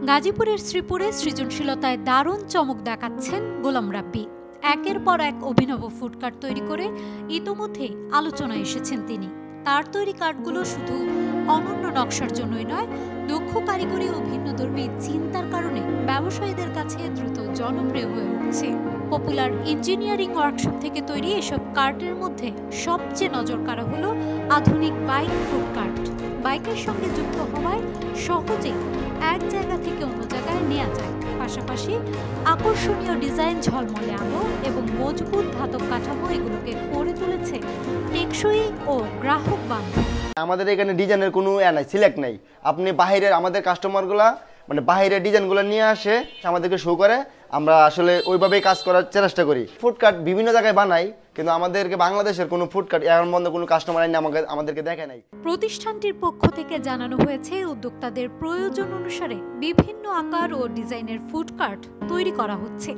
গাজীপুরের শ্রীপুরে সৃজনশীলতায় দারুণ চমক দেখাচ্ছেন গোলাম রাব্বি। একের পর এক অভিনব ফুডকার্ট তৈরি করে ইতোমধ্যেই আলোচনায় এসেছেন তিনি। তার তৈরি কার্ডগুলো শুধু অনন্য নকশার জন্যই নয়, দক্ষ কারিগরি ও ভিন্নধর্মী চিন্তার কারণে ব্যবসায়ীদের কাছে দ্রুত জনপ্রিয় হয়ে উঠছে। পপুলার ইঞ্জিনিয়ারিং ওয়ার্কশপ থেকে তৈরি এসব কার্টের মধ্যে সবচেয়ে নজর কাড়া হলো আধুনিক বাইক ফুডকার্ট। বাইকের সঙ্গে যুক্ত হওয়ায় সহজেই এক জায়গা থেকে অন্য জায়গায় নেওয়া যায়। পাশাপাশি আকর্ষণীয় ডিজাইন, ঝলমলে আলো এবং মজবুত ধাতব কাঠামো এগুলোকে করে তুলেছে টেকসই ও গ্রাহক বান্ধব। আমাদের এখানে ডিজাইনের কোনো সিলেক্ট নাই। আপনি বাহিরের আমাদের কাস্টমারগুলা বাহিরের ডিজাইনগুলো নিয়ে আসে আমাদেরকে শো করে, আমরা আসলে ওইভাবেই কাজ করার চেষ্টা করি। ফুডকার্ট বিভিন্ন জায়গায় বানাই, কিন্তু আমাদেরকে বাংলাদেশের কোনো ফুডকার্ট এর মধ্যে কোনো কাস্টমার আমাদেরকে দেখে নাই। প্রতিষ্ঠানটির পক্ষ থেকে জানানো হয়েছে, উদ্যোক্তাদের প্রয়োজন অনুসারে বিভিন্ন আকার ও ডিজাইনের ফুডকার্ট তৈরি করা হচ্ছে।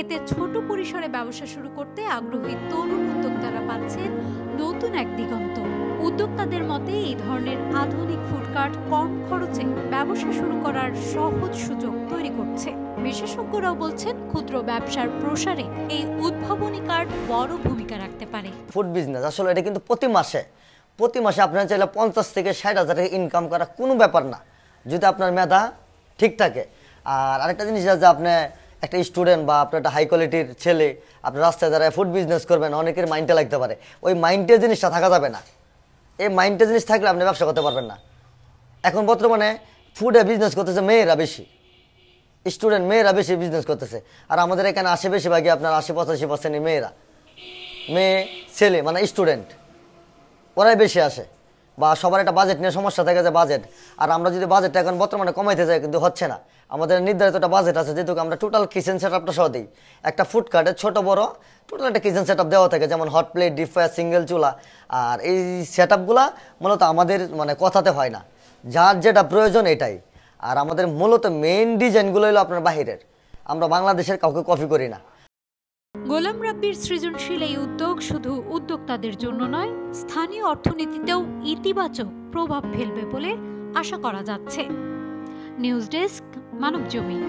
এতে ছোট পরিসরে ব্যবসা শুরু করতে আগ্রহী তরুণ উদ্যোক্তারা পাচ্ছেন নতুন এক দিগন্ত। উদ্যোক্তাদের মতে এই ধরনের আধুনিক ফুডকার্ট কম খরচে ব্যবসা শুরু করার সহজ সুযোগ তৈরি করছে। বিশেষজ্ঞরাও বলছেন, ক্ষুদ্র ব্যবসার প্রসারে এই উদ্ভাবনী কার্ড বড় ভূমিকা রাখতে পারে। ফুড বিজনেস আসলে এটা কিন্তু প্রতি মাসে আপনার চাইলে 50 থেকে 60 হাজার ইনকাম করা কোনো ব্যাপার না, যদি আপনার মেধা ঠিক থাকে। আর আরেকটা জিনিস আছে, আপনি একটা স্টুডেন্ট বা আপনার একটা হাই কোয়ালিটির ছেলে, আপনি রাস্তায় যারা ফুড বিজনেস করবেন, অনেকের মাইন্ডে লাগতে পারে, ওই মাইন্ডের জিনিসটা থাকা যাবে না। এই মাইন্ডের জিনিস থাকলে আপনি ব্যবসা করতে পারবেন না। এখন বর্তমানে ফুডে বিজনেস করতেছে মেয়েরা বেশি, স্টুডেন্ট মেয়েরা বেশি বিজনেস করতেছে। আর আমাদের এখানে বেশিরভাগই আপনার 80-85% মেয়ে ছেলে স্টুডেন্ট, ওরাই বেশি আসে। বা সবার একটা বাজেট নিয়ে সমস্যা থাকে, যে বাজেট। আর আমরা যদি বাজেটটা এখন বর্তমানে কমাইতে যাই, কিন্তু হচ্ছে না। আমাদের নির্ধারিত একটা বাজেট আছে, যেহেতু আমরা টোটাল কিচেন সেট আপটা সহ দিই। একটা ফুডকার্টে ছোট বড় টোটাল একটা কিচেন সেট আপ দেওয়া থাকে, যেমন hot plate, deep fryer, single চুলা। আর এই সেট আপগুলা মূলত আমাদের কথাতে হয় না, যার যেটা প্রয়োজন এটাই। আর আমাদের মূলত মেইন ডিজাইনগুলো হলো আপনার বাহিরের, আমরা বাংলাদেশের কাউকে কপি করি না। গোলাম রাব্বির সৃজনশীল এই উদ্যোগ শুধু উদ্যোক্তাদের জন্য নয়, স্থানীয় অর্থনীতিতেও ইতিবাচক প্রভাব ফেলবে বলে আশা করা যাচ্ছে। News desk, Manabzamin.